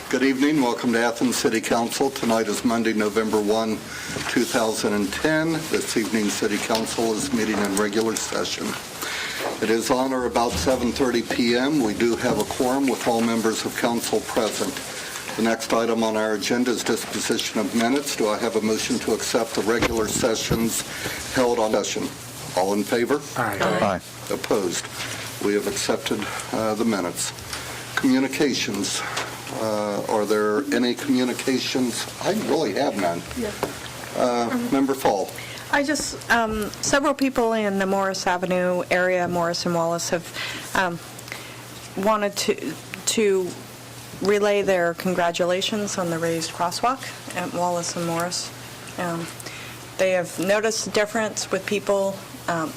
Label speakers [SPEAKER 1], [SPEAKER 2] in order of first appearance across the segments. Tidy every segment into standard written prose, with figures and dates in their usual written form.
[SPEAKER 1] Good evening. Welcome to Athens City Council. Tonight is Monday, November 1, 2010. This evening, City Council is meeting in regular session. It is on or about 7:30 p.m. We do have a quorum with all members of council present. The next item on our agenda is disposition of minutes. Do I have a motion to accept the regular sessions held on session? All in favor?
[SPEAKER 2] Aye.
[SPEAKER 1] Aye. Opposed? We have accepted the minutes. Communications. Are there any communications? I really have none. Member Fall.
[SPEAKER 3] I just, several people in the Morris Avenue area, Morris and Wallace, have wanted to relay their congratulations on the raised crosswalk at Wallace and Morris. They have noticed a difference with people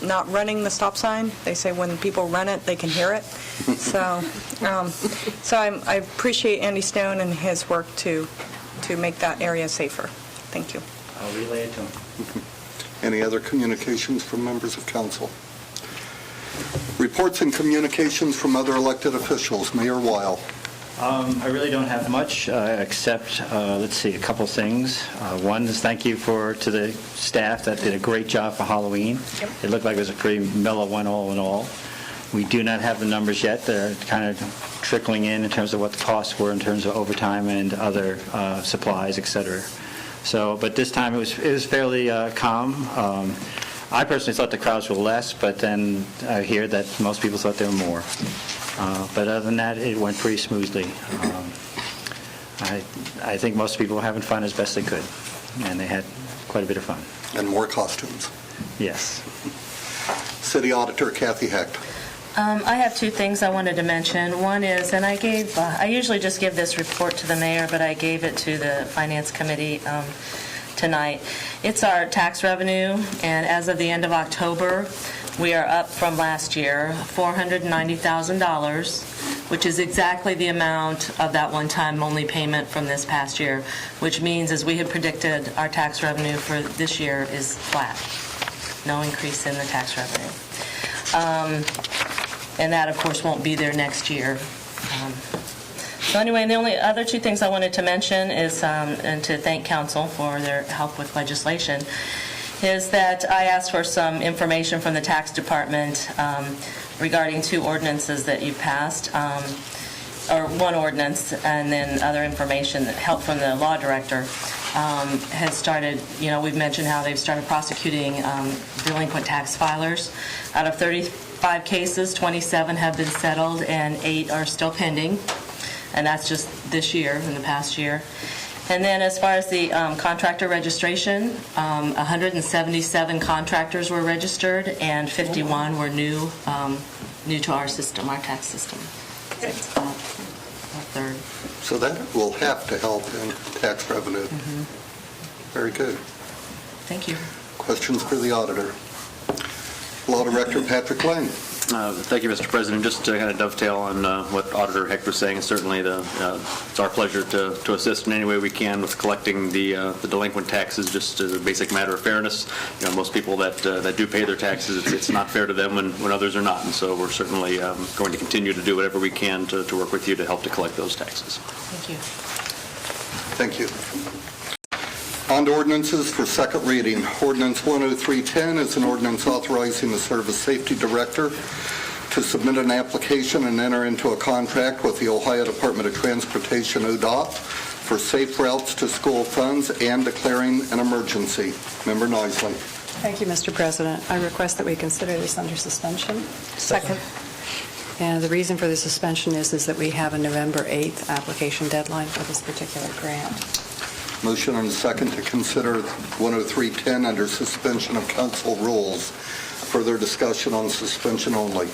[SPEAKER 3] not running the stop sign. They say when people run it, they can hear it. So I appreciate Andy Stone and his work to make that area safer. Thank you.
[SPEAKER 2] I'll relay it to him.
[SPEAKER 1] Any other communications from members of council? Reports and communications from other elected officials. Mayor Weil.
[SPEAKER 2] I really don't have much except, let's see, a couple things. One is thank you to the staff that did a great job for Halloween.
[SPEAKER 3] Yep.
[SPEAKER 2] It looked like it was a pretty mellow one all in all. We do not have the numbers yet. They're kind of trickling in terms of what the costs were in terms of overtime and other supplies, et cetera. So, but this time it was fairly calm. I personally thought the crowds were less, but then I hear that most people thought there were more. But other than that, it went pretty smoothly. I think most people were having fun as best they could, and they had quite a bit of fun.
[SPEAKER 1] And more costumes.
[SPEAKER 2] Yes.
[SPEAKER 1] City Auditor Kathy Hecht.
[SPEAKER 4] I have two things I wanted to mention. One is, and I usually just give this report to the mayor, but I gave it to the Finance Committee tonight. It's our tax revenue, and as of the end of October, we are up from last year, $490,000, which is exactly the amount of that one-time only payment from this past year, which means, as we had predicted, our tax revenue for this year is flat. No increase in the tax revenue. And that, of course, won't be there next year. So anyway, and the only other two things I wanted to mention is, and to thank council for their help with legislation, is that I asked for some information from the tax department regarding two ordinances that you passed, or one ordinance, and then other information, help from the law director. Has started, we've mentioned how they've started prosecuting delinquent tax filers. Out of 35 cases, 27 have been settled and 8 are still pending. And that's just this year, in the past year. And then as far as the contractor registration, 177 contractors were registered and 51 were new to our system, our tax system. So it's about a third.
[SPEAKER 1] So that will have to help in tax revenue.
[SPEAKER 4] Mm-hmm.
[SPEAKER 1] Very good.
[SPEAKER 4] Thank you.
[SPEAKER 1] Questions for the auditor? Law Director Patrick Lane.
[SPEAKER 5] Thank you, Mr. President. Just to kind of dovetail on what Auditor Hecht was saying, certainly it's our pleasure to assist in any way we can with collecting the delinquent taxes, just as a basic matter of fairness. Most people that do pay their taxes, it's not fair to them when others are not, and so we're certainly going to continue to do whatever we can to work with you to help to collect those taxes.
[SPEAKER 4] Thank you.
[SPEAKER 1] Thank you. On to ordinances for second reading. Ordinance 10310 is an ordinance authorizing the Service Safety Director to submit an application and enter into a contract with the Ohio Department of Transportation, ODOT, for safe routes to school funds and declaring an emergency. Member Nisley.
[SPEAKER 6] Thank you, Mr. President. I request that we consider this under suspension.
[SPEAKER 3] Second.
[SPEAKER 6] And the reason for the suspension is that we have a November 8th application deadline for this particular grant.
[SPEAKER 1] Motion and a second to consider 10310 under suspension of council rules. Further discussion on suspension only.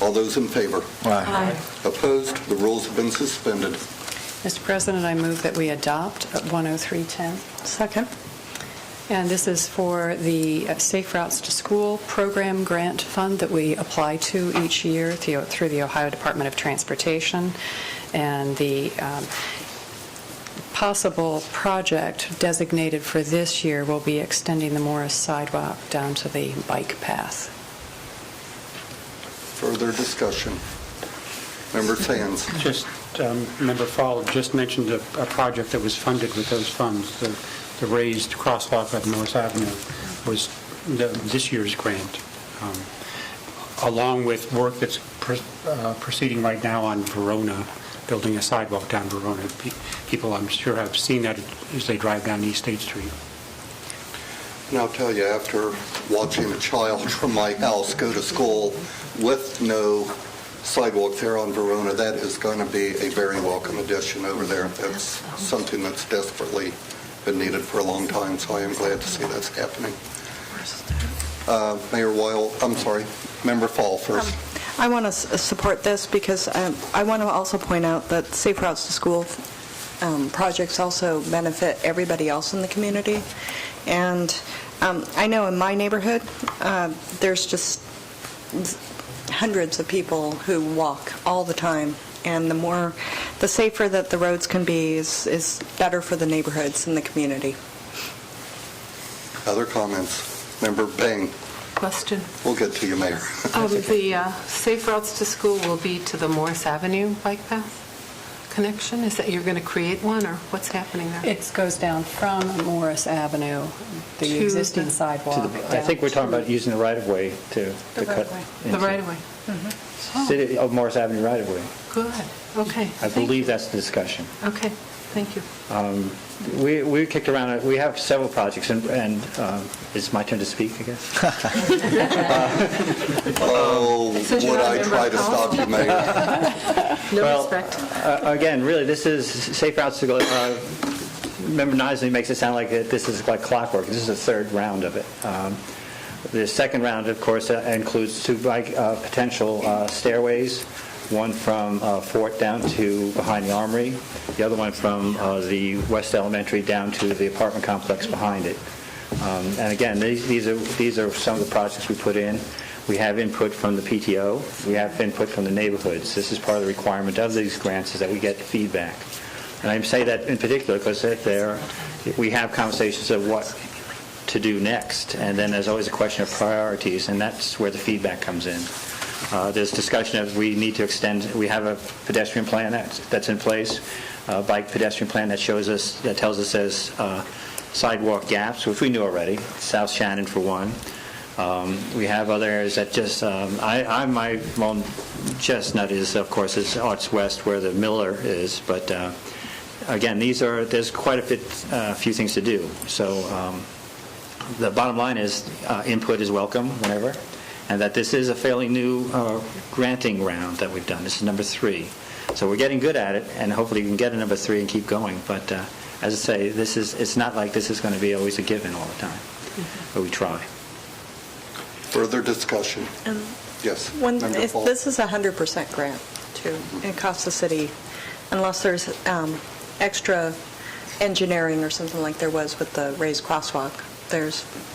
[SPEAKER 1] All those in favor?
[SPEAKER 3] Aye.
[SPEAKER 1] Opposed? The rules have been suspended.
[SPEAKER 6] Mr. President, I move that we adopt 10310.
[SPEAKER 3] Second.
[SPEAKER 6] And this is for the Safe Routes to School program grant fund that we apply to each year through the Ohio Department of Transportation. And the possible project designated for this year will be extending the Morris sidewalk down to the bike path.
[SPEAKER 1] Further discussion. Member Sands.
[SPEAKER 2] Just
[SPEAKER 7] Member Fall just mentioned a project that was funded with those funds. The raised crosswalk on North Avenue was this year's grant, along with work that's proceeding right now on Verona, building a sidewalk down Verona. People, I'm sure, have seen that as they drive down East State Street.
[SPEAKER 1] And I'll tell you, after watching a child from my house go to school with no sidewalk there on Verona, that is going to be a very welcome addition over there. That's something that's desperately been needed for a long time, so I am glad to see that's happening. Mayor Weil, I'm sorry, Member Fall first.
[SPEAKER 3] I want to support this because I want to also point out that Safe Routes to School projects also benefit everybody else in the community. And I know in my neighborhood, there's just hundreds of people who walk all the time. And the safer that the roads can be is better for the neighborhoods and the community.
[SPEAKER 1] Other comments? Member Bain.
[SPEAKER 8] Question.
[SPEAKER 1] We'll get to you, Mayor.
[SPEAKER 8] The Safe Routes to School will be to the Morris Avenue bike path connection? Is that you're going to create one, or what's happening there?
[SPEAKER 6] It goes down from Morris Avenue, the
[SPEAKER 8] To
[SPEAKER 6] existing
[SPEAKER 8] the-
[SPEAKER 6] sidewalk.
[SPEAKER 2] I think we're talking about using the right-of-way to cut
[SPEAKER 6] right-of-way.
[SPEAKER 8] The
[SPEAKER 2] into
[SPEAKER 8] right-of-way?
[SPEAKER 2] City of Morris Avenue right-of-way.
[SPEAKER 8] Good. Okay.
[SPEAKER 2] I
[SPEAKER 8] Thank
[SPEAKER 2] believe
[SPEAKER 8] you.
[SPEAKER 2] that's the discussion.
[SPEAKER 8] Okay. Thank you.
[SPEAKER 2] We kicked around, we have several projects, and it's my turn to speak, I guess.
[SPEAKER 1] Oh,
[SPEAKER 8] Since you're
[SPEAKER 1] would
[SPEAKER 8] not a
[SPEAKER 1] I
[SPEAKER 8] member
[SPEAKER 1] try
[SPEAKER 8] of
[SPEAKER 1] to stop you, Mayor?
[SPEAKER 8] No
[SPEAKER 2] Well,
[SPEAKER 8] respect.
[SPEAKER 2] Again, really, this is Safe Routes to go. Member Nisley makes it sound like this is like clockwork. This is the third round of it. The second round, of course, includes two potential stairways, one from Fort down to behind the Armory, the other one from the West Elementary down to the apartment complex behind it. And again, these are some of the projects we put in. We have input from the PTO. We have input from the neighborhoods. This is part of the requirement of these grants, is that we get feedback. And I say that in particular because we have conversations of what to do next, and then there's always a question of priorities, and that's where the feedback comes in. There's discussion of we need to extend, we have a pedestrian plan that's in place, a bike pedestrian plan that tells us there's sidewalk gaps, which we knew already, South Shannon for one. We have other areas that just, my chestnut is, of course, is Arts West where the Miller is, but again, there's quite a few things to do. So the bottom line is input is welcome whenever, and that this is a fairly new granting round that we've done. This is number 3. So we're getting good at it, and hopefully we can get a number 3 and keep going. But as I say, it's not like this is going to be always a given all the time, but we try.
[SPEAKER 1] Further discussion? Yes, Member Fall.
[SPEAKER 3] This is a 100% grant, too. It costs the city, unless there's extra engineering or something like there was with the raised crosswalk.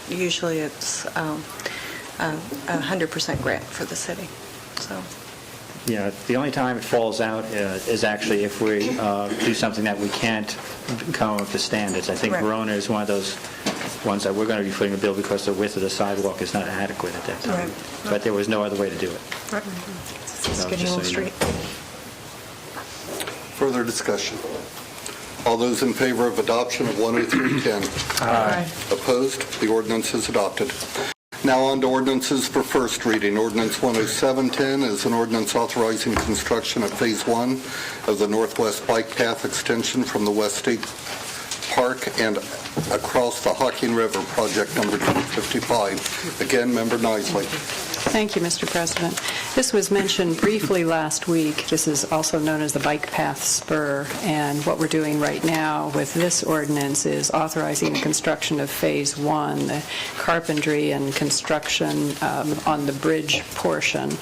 [SPEAKER 3] Usually it's a 100% grant for the city. So.
[SPEAKER 2] Yeah, the only time it falls out is actually if we do something that we can't come up to standards. I think
[SPEAKER 3] Right.
[SPEAKER 2] Verona is one of those ones that we're going to be footing a bill because the width of the sidewalk is not adequate at that time.
[SPEAKER 3] Right.
[SPEAKER 2] But there was no other way to do it.
[SPEAKER 3] Right.
[SPEAKER 2] So,
[SPEAKER 3] Skinny
[SPEAKER 2] just
[SPEAKER 3] Old
[SPEAKER 2] so you know.
[SPEAKER 3] Street.
[SPEAKER 1] Further discussion? All those in favor of adoption of 10310?
[SPEAKER 8] Aye.
[SPEAKER 1] Opposed? The ordinance is adopted. Now on to ordinances for first reading. Ordinance 10710 is an ordinance authorizing construction of Phase 1 of the Northwest Bike Path extension from the West State Park and across the Hocking River, project number 255. Again, Member Nisley.
[SPEAKER 6] Thank you, Mr. President. This was mentioned briefly last week. This is also known as the Bike Path Spur, and what we're doing right now with this ordinance is authorizing the construction of Phase 1, the carpentry and construction on the bridge portion.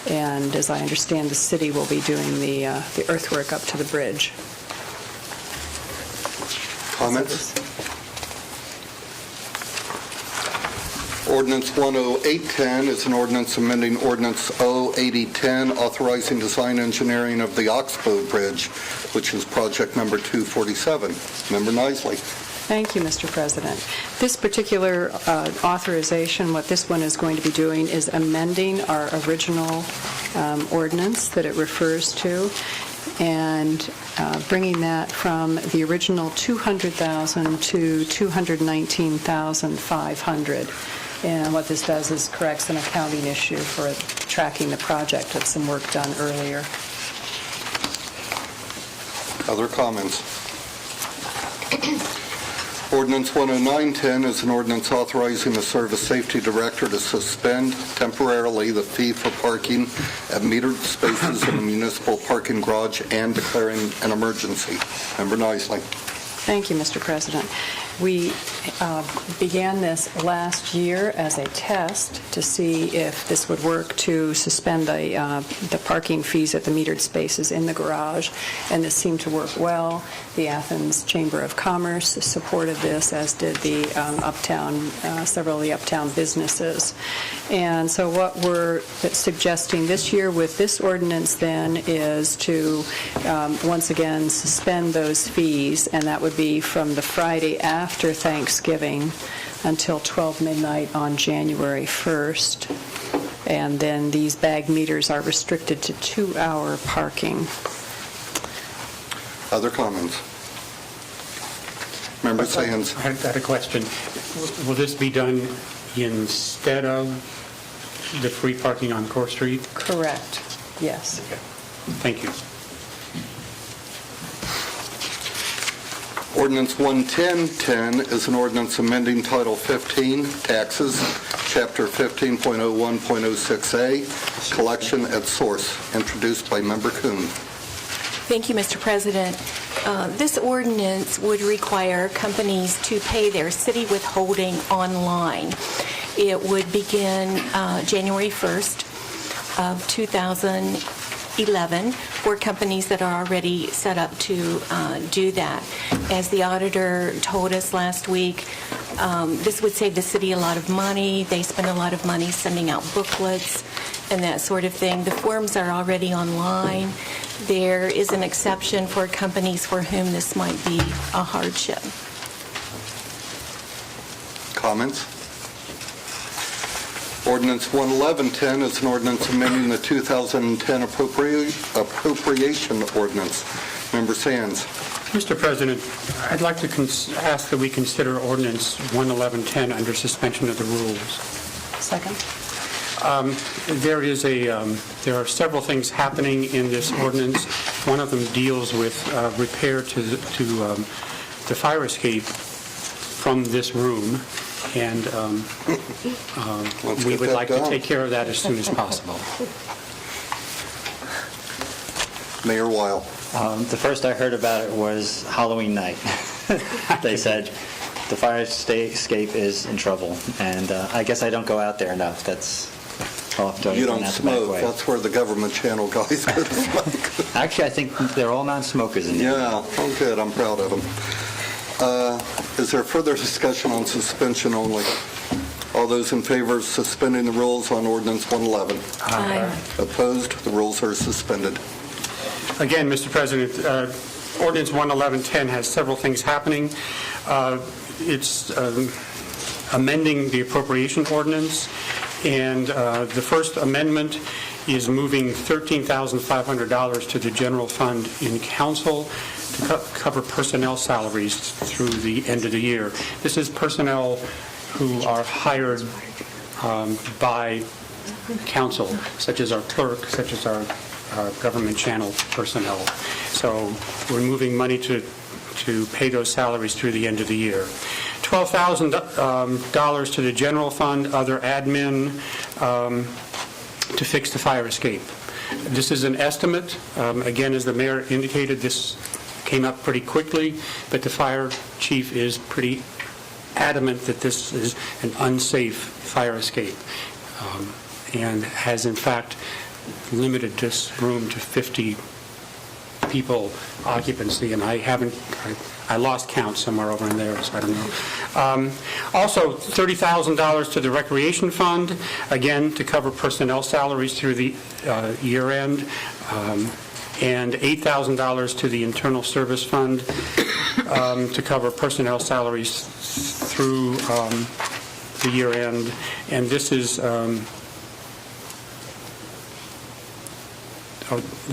[SPEAKER 6] And as I understand, the city will be doing the earthwork up to the bridge.
[SPEAKER 1] Comments? Ordinance 10810 is an ordinance amending Ordinance 08010 authorizing design engineering of the Oxbow Bridge, which is project number 247. Member Nisley.
[SPEAKER 6] Thank you, Mr. President. This particular authorization, what this one is going to be doing is amending our original ordinance that it refers to. and bringing that from the original $200,000 to $219,500. And what this does is corrects an accounting issue for tracking the project with some work done earlier.
[SPEAKER 1] Other comments? Ordinance 10910 is an ordinance authorizing the Service Safety Director to suspend temporarily the fee for parking at metered spaces in the municipal parking garage and declaring an emergency. Member Nisling.
[SPEAKER 6] Thank you, Mr. President. We began this last year as a test to see if this would work to suspend the parking fees at the metered spaces in the garage, and this seemed to work well. The Athens Chamber of Commerce supported this, as did the several of the uptown businesses. And so what we're suggesting this year with this ordinance then is to once again suspend those fees, and that would be from the Friday after Thanksgiving until 12 midnight on January 1st. And then these bag meters are restricted to 2-hour parking.
[SPEAKER 1] Other comments? Member Sands.
[SPEAKER 7] I had a question. Will this be done instead of the free parking on Core Street?
[SPEAKER 6] Correct. Yes.
[SPEAKER 7] Okay. Thank you.
[SPEAKER 1] Ordinance 11010 is an ordinance amending Title 15, Taxes, Chapter 15.01.06A, Collection at Source, introduced by Member Kuhn.
[SPEAKER 9] Thank you, Mr. President. This ordinance would require companies to pay their city withholding online. It would begin January 1st of 2011 for companies that are already set up to do that. As the auditor told us last week, this would save the city a lot of money. They spend a lot of money sending out booklets and that sort of thing. The forms are already online. There is an exception for companies for whom this might be a hardship.
[SPEAKER 1] Comments? Ordinance 11110 is an ordinance amending the 2010 appropriation ordinance. Member Sands.
[SPEAKER 7] Mr. President, I'd like to ask that we consider Ordinance 11110 under suspension of the rules.
[SPEAKER 6] Second.
[SPEAKER 7] There are several things happening in this ordinance. One of them deals with repair to the fire escape from this room, and we would like to take care of that as soon as possible.
[SPEAKER 1] Mayor Weil.
[SPEAKER 2] The first I heard about it was Halloween night. They said the fire escape is in trouble, and I guess I don't go out there enough. I'll have to
[SPEAKER 1] You don't
[SPEAKER 2] out the back
[SPEAKER 1] smoke.
[SPEAKER 2] way.
[SPEAKER 1] That's where the government channel guys go to smoke.
[SPEAKER 2] Actually, I think they're all non-smokers in there.
[SPEAKER 1] Yeah, oh good, I'm proud of them. Is there further discussion on suspension only? All those in favor of suspending the rules on ordinance 111?
[SPEAKER 9] Aye.
[SPEAKER 1] Opposed? The rules are suspended.
[SPEAKER 7] Again, Mr. President, Ordinance 11110 has several things happening. It's amending the appropriation ordinance, and the first amendment is moving $13,500 to the general fund in council to cover personnel salaries through the end of the year. This is personnel who are hired by council, such as our clerk, such as our government channel personnel. So we're moving money to pay those salaries through the end of the year. $12,000 to the general fund, other admin, to fix the fire escape. This is an estimate. Again, as the mayor indicated, this came up pretty quickly, but the fire chief is pretty adamant that this is an unsafe fire escape, and has in fact limited this room to 50 people occupancy, and I lost count somewhere over in there, so I don't know. Also, $30,000 to the recreation fund, again, to cover personnel salaries through the year end, and $8,000 to the internal service fund to cover personnel salaries through the year end. And this is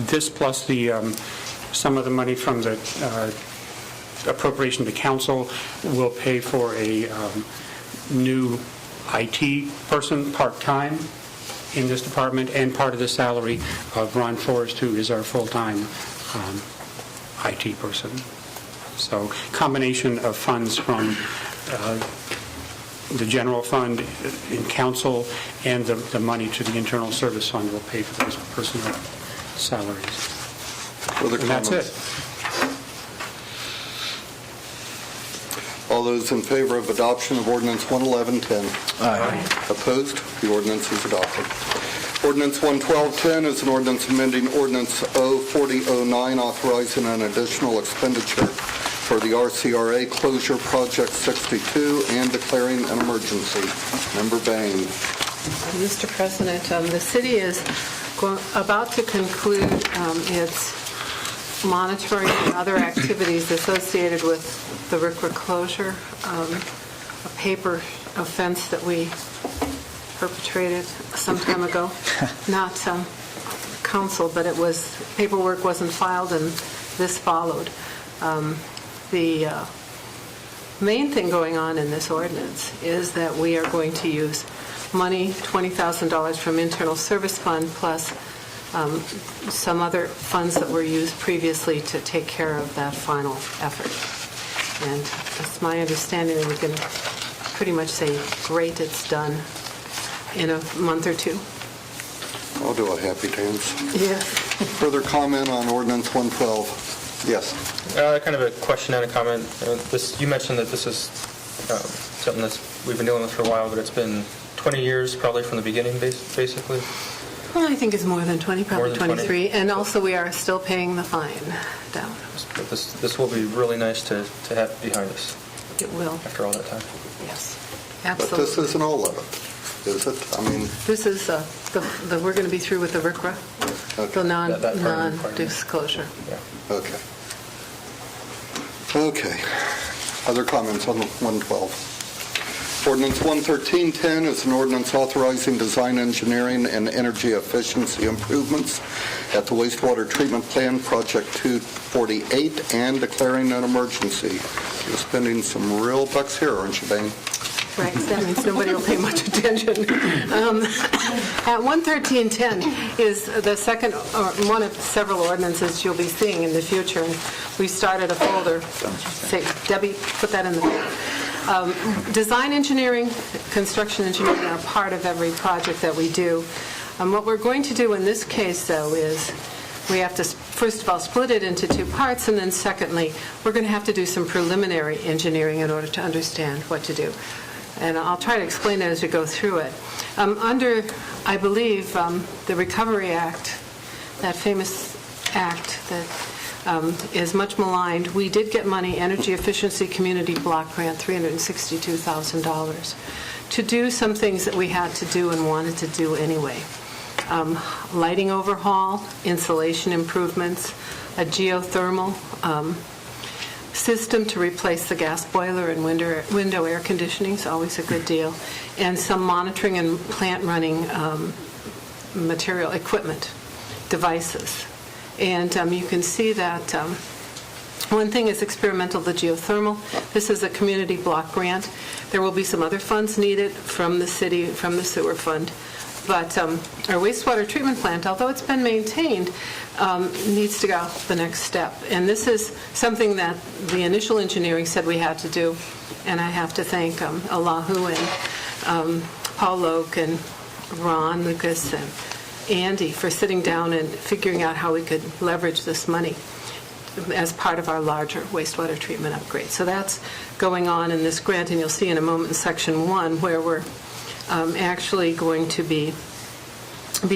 [SPEAKER 7] this plus the Some of the money from the appropriation to council will pay for a new IT person, part-time, in this department, and part of the salary of Ron Forrest, who is our full-time IT person. So combination of funds from the general fund in council and the money to the internal service fund will pay for those personnel salaries.
[SPEAKER 1] Further
[SPEAKER 7] And that's
[SPEAKER 1] comments?
[SPEAKER 7] it.
[SPEAKER 1] All those in favor of adoption of ordinance 11110?
[SPEAKER 7] Aye.
[SPEAKER 1] Opposed? The ordinance is adopted. Ordinance 11210 is an ordinance amending ordinance 04009, authorizing an additional expenditure for the RCRA Closure Project 62 and declaring an emergency. Member Bain.
[SPEAKER 8] Mr. President, the city is about to conclude its monitoring and other activities associated with the RCRA closure, a paper offense that we perpetrated some time ago. Not council, but paperwork wasn't filed, and this followed. The main thing going on in this ordinance is that we are going to use money, $20,000 from internal service fund, plus some other funds that were used previously to take care of that final effort. And it's my understanding that we can pretty much say, great, it's done in a month or two.
[SPEAKER 1] I'll do a happy dance.
[SPEAKER 8] Yes.
[SPEAKER 1] Further comment on ordinance 112? Yes.
[SPEAKER 10] Kind of a question and a comment. You mentioned that this is something that we've been dealing with for a while, but it's been 20 years probably from the beginning, basically.
[SPEAKER 8] Well, I think it's more than 20, probably
[SPEAKER 10] More than 20.
[SPEAKER 8] 23. And also, we are still paying the fine down.
[SPEAKER 10] But this will be really nice to have behind us
[SPEAKER 8] It will,
[SPEAKER 10] after all that time.
[SPEAKER 8] yes.
[SPEAKER 1] But this
[SPEAKER 8] Absolutely.
[SPEAKER 1] isn't all of it, is it? I mean,
[SPEAKER 8] This is, we're going to be through with the RCRA, the
[SPEAKER 10] That part of the requirement.
[SPEAKER 8] non-disclosure.
[SPEAKER 10] Yeah.
[SPEAKER 1] okay. Okay. Other comments on 112? Ordinance 11310 is an ordinance authorizing design, engineering, and energy efficiency improvements at the wastewater treatment plant, Project 248, and declaring an emergency. You're spending some real bucks here, aren't you, Bain?
[SPEAKER 8] Right, that means nobody will pay much attention. At 11310 is the second, or one of several ordinances you'll be seeing in the future, and we started a folder. Say, Debbie, put that in the design engineering, construction engineering are part of every project that we do. What we're going to do in this case, though, is we have to, first of all, split it into two parts, and then secondly, we're going to have to do some preliminary engineering in order to understand what to do. And I'll try to explain it as we go through it. Under, I believe, the Recovery Act, that famous act that is much maligned, we did get money, Energy Efficiency Community Block Grant, $362,000, to do some things that we had to do and wanted to do anyway. Lighting overhaul, insulation improvements, a geothermal system to replace the gas boiler and window air conditioning is always a good deal, and some monitoring and plant running material, equipment, devices. And you can see that one thing is experimental, the geothermal. This is a community block grant. There will be some other funds needed from the city, from the sewer fund. But our wastewater treatment plant, although it's been maintained, needs to go the next step. And this is something that the initial engineering said we had to do. And I have to thank Allahu and Paul Loke and Ron Lucas and Andy for sitting down and figuring out how we could leverage this money as part of our larger wastewater treatment upgrade. So that's going on in this grant, and you'll see in a moment in Section 1 where we're actually going to be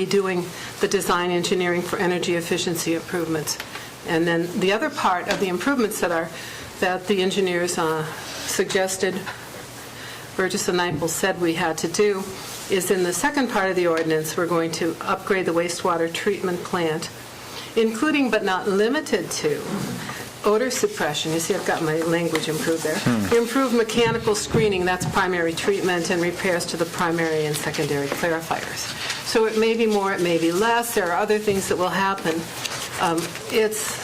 [SPEAKER 8] doing the design engineering for energy efficiency improvements. And then the other part of the improvements that the engineers suggested, Burgess and Nipel said we had to do, is in the second part of the ordinance. We're going to upgrade the wastewater treatment plant, including but not limited to odor suppression. You see, I've got my language improved there. Improved mechanical screening, that's primary treatment, and repairs to the primary and secondary clarifiers. So it may be more, it may be less. There are other things that will happen. It's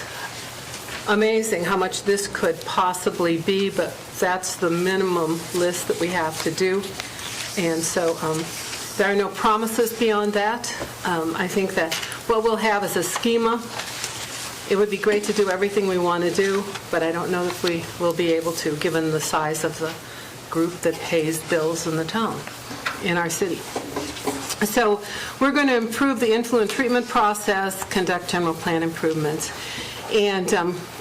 [SPEAKER 8] amazing how much this could possibly be, but that's the minimum list that we have to do. And so there are no promises beyond that. I think that what we'll have is a schema. It would be great to do everything we want to do, but I don't know if we will be able to, given the size of the group that pays bills in the town, in our city. So we're going to improve the influent treatment process, conduct general plan improvements, and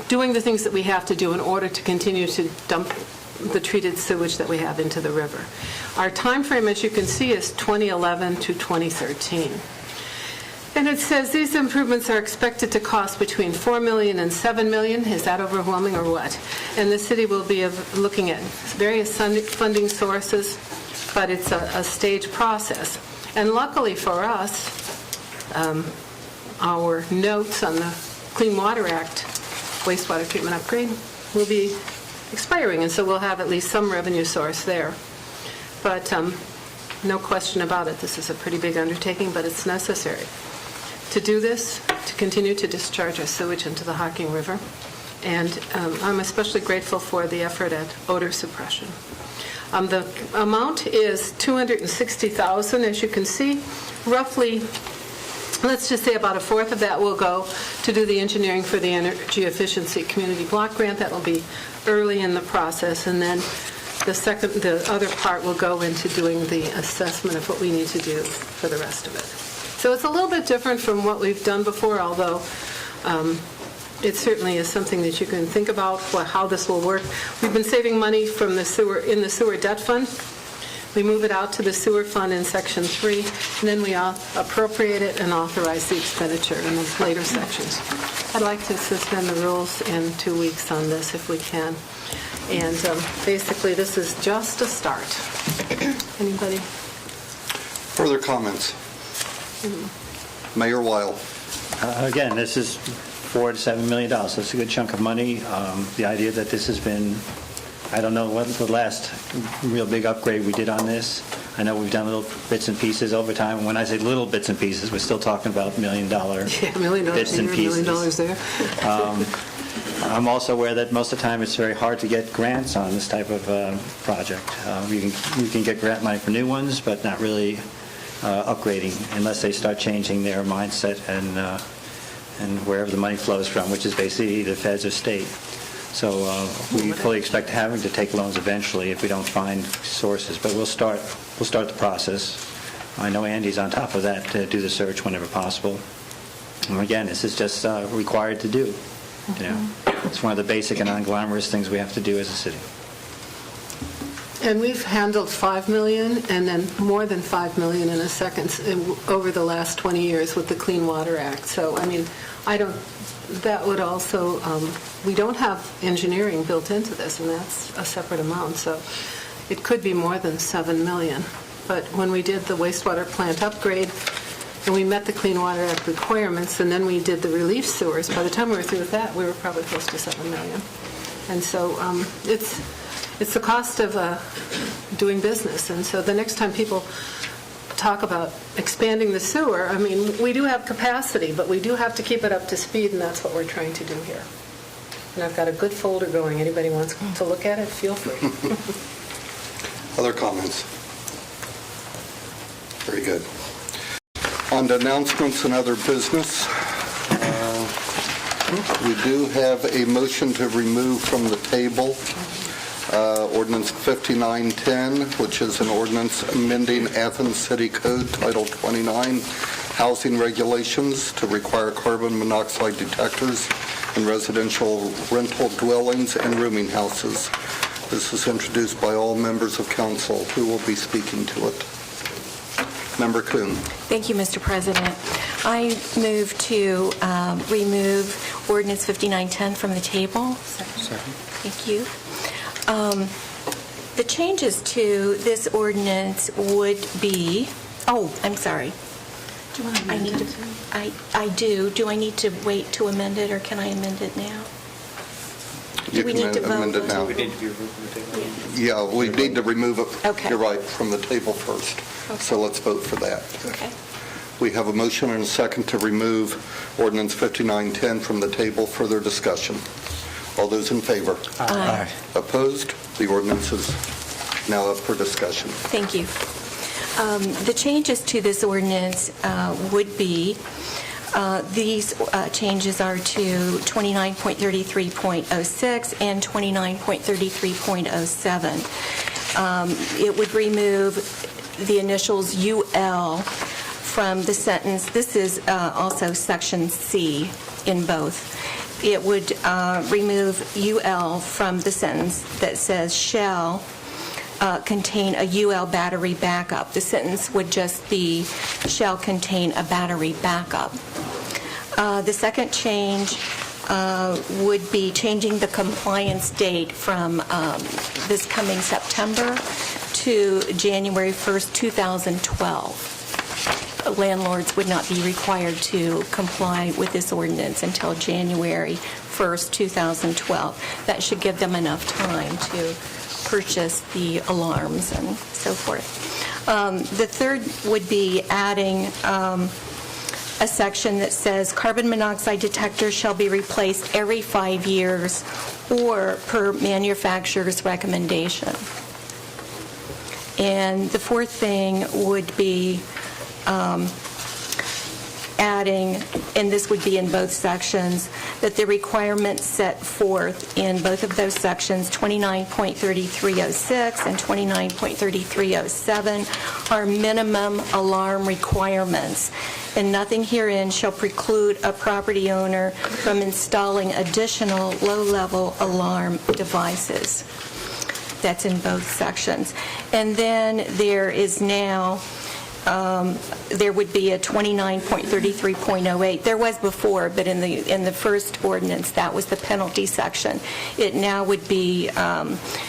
[SPEAKER 8] doing the things that we have to do in order to continue to dump the treated sewage that we have into the river. Our time frame, as you can see, is 2011 to 2013. And it says these improvements are expected to cost between $4 million and $7 million. Is that overwhelming or what? And the city will be looking at various funding sources, but it's a staged process. And luckily for us, our notes on the Clean Water Act wastewater treatment upgrade will be expiring, and so we'll have at least some revenue source there. But no question about it, this is a pretty big undertaking, but it's necessary to do this, to continue to discharge our sewage into the Hocking River. And I'm especially grateful for the effort at odor suppression. The amount is $260,000, as you can see. Roughly, let's just say about a fourth of that will go to do the engineering for the Energy Efficiency Community Block Grant. That will be early in the process. And then the other part will go into doing the assessment of what we need to do for the rest of it. So it's a little bit different from what we've done before, although it certainly is something that you can think about, how this will work. We've been saving money from the sewer debt fund. We move it out to the sewer fund in Section 3, and then we appropriate it and authorize the expenditure in the later sections. I'd like to suspend the rules in 2 weeks on this if we can. And basically, this is just a start. Anybody?
[SPEAKER 1] Further comments? Mayor Weil.
[SPEAKER 2] Again, this is $4 to $7 million, so it's a good chunk of money. The idea that this has been, I don't know what the last real big upgrade we did on this. I know we've done little bits and pieces over time. When I say little bits and pieces, we're still talking about $1 million
[SPEAKER 8] $1 million
[SPEAKER 2] bits and
[SPEAKER 8] here, $1
[SPEAKER 2] pieces.
[SPEAKER 8] million there.
[SPEAKER 2] I'm also aware that most of the time it's very hard to get grants on this type of project. You can get grant money for new ones, but not really upgrading unless they start changing their mindset and wherever the money flows from, which is basically either feds or state. So we fully expect having to take loans eventually if we don't find sources, but we'll start the process. I know Andy's on top of that to do the search whenever possible. And again, this is just required to do. You know, it's one of the basic and non-glamorous things we have to do as a city.
[SPEAKER 8] And we've handled $5 million and then more than $5 million in a second over the last 20 years with the Clean Water Act. So, I mean, that would also, we don't have engineering built into this, and that's a separate amount. So it could be more than $7 million. But when we did the wastewater plant upgrade, and we met the Clean Water Act requirements, and then we did the relief sewers, by the time we were through with that, we were probably close to $7 million. And so it's the cost of doing business. And so the next time people talk about expanding the sewer, I mean, we do have capacity, but we do have to keep it up to speed, and that's what we're trying to do here. And I've got a good folder going. Anybody wants to look at it, feel free.
[SPEAKER 1] Other comments? Very good. On to announcements and other business. We do have a motion to remove from the table Ordinance 5910, which is an ordinance amending Athens City Code Title 29, Housing Regulations to require carbon monoxide detectors in residential rental dwellings and rooming houses. This is introduced by all members of council. Who will be speaking to it? Member Kuhn.
[SPEAKER 9] Thank you, Mr. President. I move to remove Ordinance 5910 from the table.
[SPEAKER 1] Second.
[SPEAKER 9] Thank you. The changes to this ordinance would be, I'm sorry.
[SPEAKER 8] Do you want to amend it?
[SPEAKER 9] I do. Do I need to wait to amend it, or can I amend it now?
[SPEAKER 1] You
[SPEAKER 9] we
[SPEAKER 1] can
[SPEAKER 9] need to
[SPEAKER 1] amend
[SPEAKER 9] vote
[SPEAKER 1] it now.
[SPEAKER 5] We need to be removed from the table.
[SPEAKER 1] Yeah, we need to remove it,
[SPEAKER 9] Okay.
[SPEAKER 1] you're right, from the table first.
[SPEAKER 9] Okay.
[SPEAKER 1] So let's vote for that.
[SPEAKER 9] Okay.
[SPEAKER 1] We have a motion and a second to remove Ordinance 5910 from the table. Further discussion. All those in favor?
[SPEAKER 9] Aye.
[SPEAKER 1] Opposed? The ordinance is now up for discussion.
[SPEAKER 9] Thank you. The changes to this ordinance would be, these changes are to 29.33.06 and 29.33.07. It would remove the initials UL from the sentence. This is also section C in both. It would remove UL from the sentence that says shall contain a UL battery backup. The sentence would just be shall contain a battery backup. The second change would be changing the compliance date from this coming September to January 1st, 2012. Landlords would not be required to comply with this ordinance until January 1st, 2012. That should give them enough time to purchase the alarms and so forth. The third would be adding a section that says carbon monoxide detectors shall be replaced every 5 years or per manufacturer's recommendation. And the fourth thing would be adding, and this would be in both sections, that the requirements set forth in both of those sections, 29.3306 and 29.3307, are minimum alarm requirements, and nothing herein shall preclude a property owner from installing additional low-level alarm devices. That's in both sections. And then there is now there would be a 29.33.08. There was before, but in the first ordinance, that was the penalty section. It now would be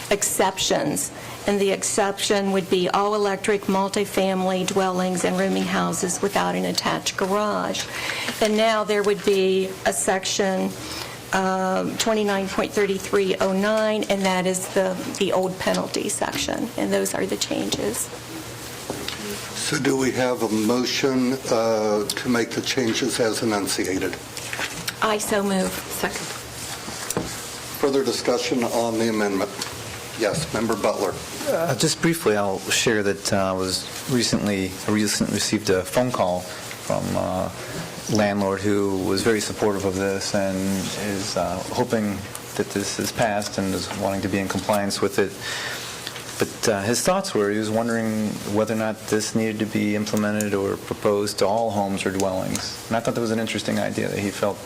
[SPEAKER 9] exceptions, and the exception would be all electric multifamily dwellings and rooming houses without an attached garage. And now there would be a section 29.3309, and that is the old penalty section, and those are the changes.
[SPEAKER 1] So do we have a motion to make the changes as enunciated?
[SPEAKER 9] I so move.
[SPEAKER 8] Second.
[SPEAKER 1] Further discussion on the amendment? Yes, Member Butler.
[SPEAKER 11] Just briefly, I'll share that I recently received a phone call from a landlord who was very supportive of this and is hoping that this is passed and is wanting to be in compliance with it. But his thoughts were, he was wondering whether or not this needed to be implemented or proposed to all homes or dwellings. And I thought that was an interesting idea, that he felt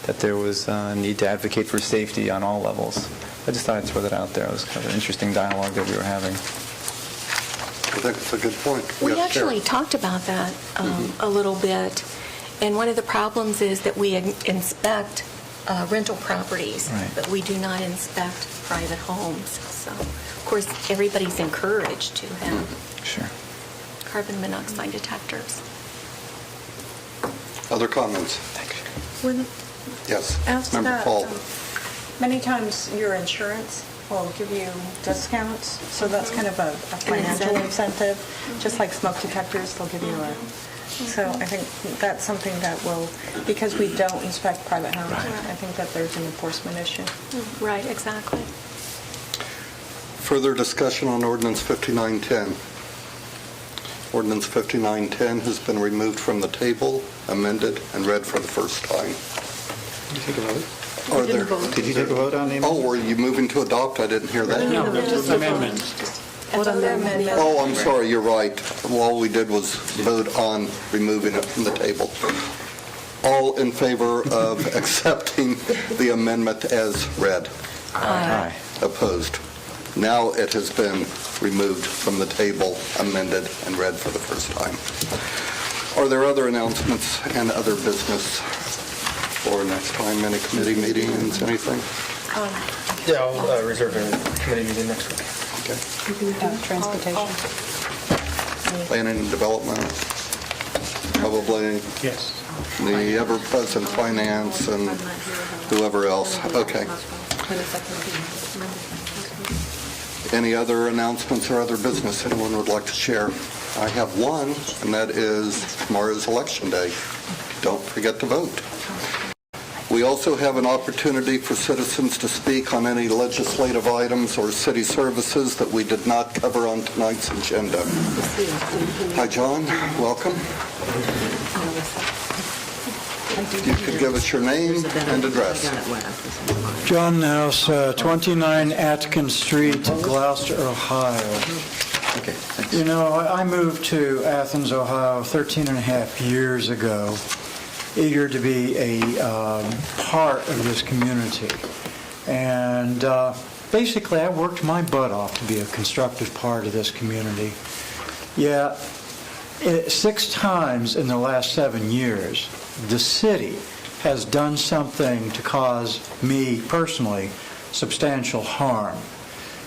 [SPEAKER 11] that there was a need to advocate for safety on all levels. I just thought I'd throw that out there. It was kind of an interesting dialogue that we were having.
[SPEAKER 1] I think it's a good point.
[SPEAKER 9] We
[SPEAKER 1] Yes,
[SPEAKER 9] actually
[SPEAKER 1] Sharon.
[SPEAKER 9] talked about that a little bit, and one of the problems is that we inspect rental properties,
[SPEAKER 11] Right.
[SPEAKER 9] but we do not inspect private homes. So, of course, everybody's encouraged to have
[SPEAKER 11] Sure.
[SPEAKER 9] carbon monoxide detectors.
[SPEAKER 1] Other comments?
[SPEAKER 3] When
[SPEAKER 1] Yes,
[SPEAKER 3] asked
[SPEAKER 1] Member
[SPEAKER 3] that,
[SPEAKER 1] Paul.
[SPEAKER 3] many times your insurance will give you discounts, so that's kind of a financial incentive. Just like smoke detectors, they'll give you a... So I think that's something that will, because we don't inspect private homes, I think that there's an enforcement issue.
[SPEAKER 9] Right, exactly.
[SPEAKER 1] Further discussion on Ordinance 5910. Ordinance 5910 has been removed from the table, amended, and read for the first time.
[SPEAKER 7] Did you take a vote?
[SPEAKER 1] Are there?
[SPEAKER 2] Did you take a vote on the amendment?
[SPEAKER 1] Oh, were you moving to adopt? I didn't hear that.
[SPEAKER 7] No, it's an amendment.
[SPEAKER 9] Vote on the amendment.
[SPEAKER 1] Oh, I'm sorry, you're right. All we did was vote on removing it from the table. All in favor of accepting the amendment as read?
[SPEAKER 11] Aye.
[SPEAKER 1] Opposed? Now it has been removed from the table, amended, and read for the first time. Are there other announcements and other business for next time? Any committee meetings, anything?
[SPEAKER 10] Yeah, I'll reserve a committee meeting next week.
[SPEAKER 1] Okay.
[SPEAKER 6] Transportation.
[SPEAKER 1] Planning and development, probably
[SPEAKER 7] Yes.
[SPEAKER 1] the ever-present finance and whoever else. Okay. Any other announcements or other business anyone would like to share? I have one, and that is tomorrow's Election Day. Don't forget to vote. We also have an opportunity for citizens to speak on any legislative items or city services that we did not cover on tonight's agenda. Hi, John. Welcome. You could give us your name and address.
[SPEAKER 12] John House, 29 Atkins Street, Gloucester, Ohio.
[SPEAKER 11] Okay, thanks.
[SPEAKER 12] You know, I moved to Athens, Ohio 13 and a half years ago, eager to be a part of this community. And basically, I worked my butt off to be a constructive part of this community. Yeah, 6 times in the last 7 years, the city has done something to cause me personally substantial harm.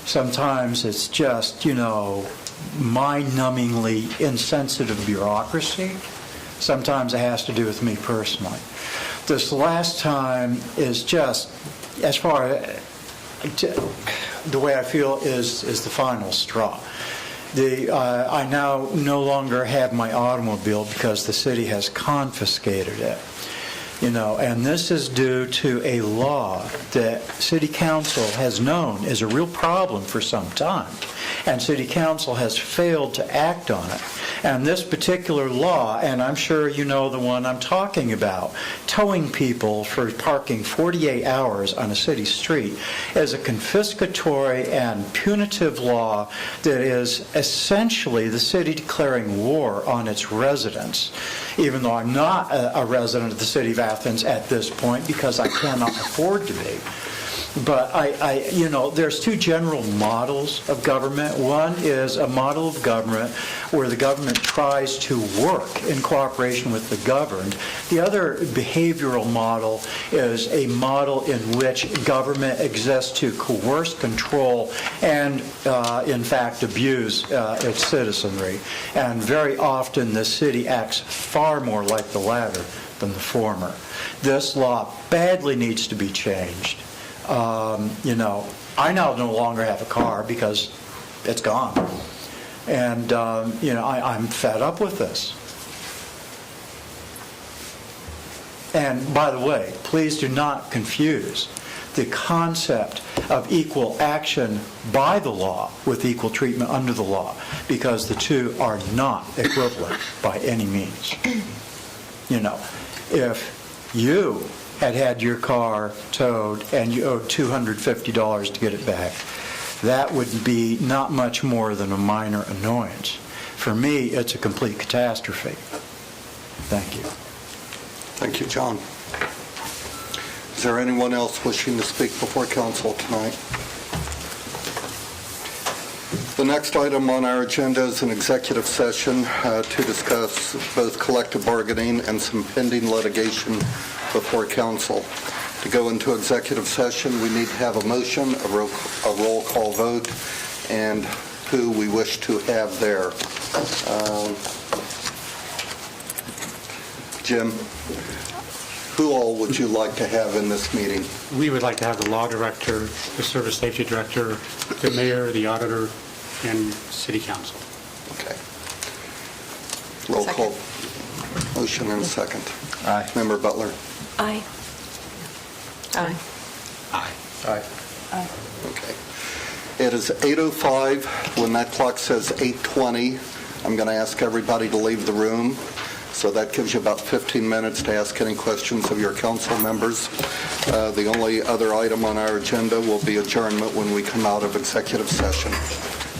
[SPEAKER 12] Sometimes it's just, mind-numbingly insensitive bureaucracy. Sometimes it has to do with me personally. This last time is just, as far as the way I feel, is the final straw. I now no longer have my automobile because the city has confiscated it. And this is due to a law that City Council has known is a real problem for some time. And City Council has failed to act on it. And this particular law, and I'm sure you know the one I'm talking about, towing people for parking 48 hours on a city street, is a confiscatory and punitive law that is essentially the city declaring war on its residents, even though I'm not a resident of the city of Athens at this point because I cannot afford to be. But there's 2 general models of government. One is a model of government where the government tries to work in cooperation with the governed. The other behavioral model is a model in which government exists to coerce, control, and in fact abuse its citizenry. And very often the city acts far more like the latter than the former. This law badly needs to be changed. I now no longer have a car because it's gone. And, I'm fed up with this. And by the way, please do not confuse the concept of equal action by the law with equal treatment under the law, because the two are not equivalent by any means. If you had your car towed and you owed $250 to get it back, that would be not much more than a minor annoyance. For me, it's a complete catastrophe. Thank you.
[SPEAKER 1] Thank you, John. Is there anyone else wishing to speak before council tonight? The next item on our agenda is an executive session to discuss both collective bargaining and some pending litigation before council. To go into executive session, we need to have a motion, a roll call vote, and who we wish to have there. Jim, who all would you like to have in this meeting?
[SPEAKER 7] We would like to have the law director, the service safety director, the mayor, the auditor, and city council.
[SPEAKER 1] Okay. Roll call. Motion and a second.
[SPEAKER 11] Aye.
[SPEAKER 1] Member Butler.
[SPEAKER 9] Aye.
[SPEAKER 8] Aye.
[SPEAKER 7] Aye.
[SPEAKER 10] Aye.
[SPEAKER 9] Aye.
[SPEAKER 1] Okay. It is 8:05. When that clock says 8:20, I'm going to ask everybody to leave the room. So that gives you about 15 minutes to ask any questions of your council members. The only other item on our agenda will be adjournment when we come out of executive session.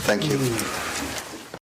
[SPEAKER 1] Thank you.